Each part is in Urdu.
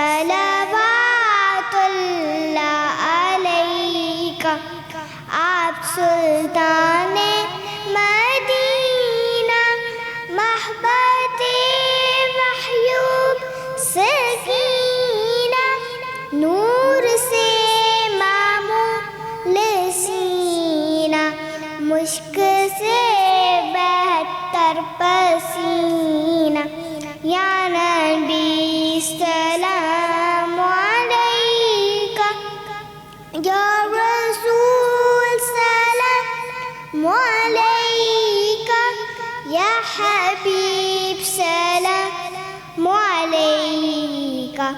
صلوات اللہ علیکہ آپ سلطان مدینہ محبت محیوب سکینہ نور سے معمول سینہ مشک سے بہتر پسینہ یا نبی سلام علیکہ یا رسول سلام علیکہ یا حبیب سلام علیکہ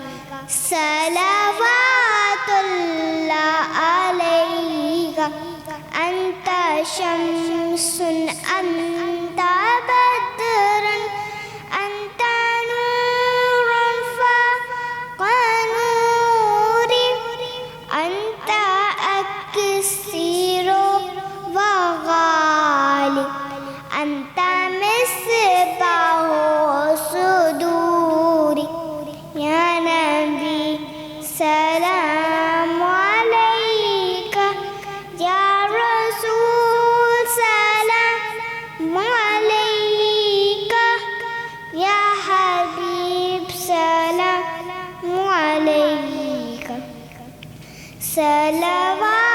صلوات اللہ علیکہ انت شمس انت بدر انت نور فوق نور انت اکسیر وغالب انت مصباح صدور یا نبی سلام علیکہ یا رسول سلام علیکہ یا حبیب سلام علیکہ صلوات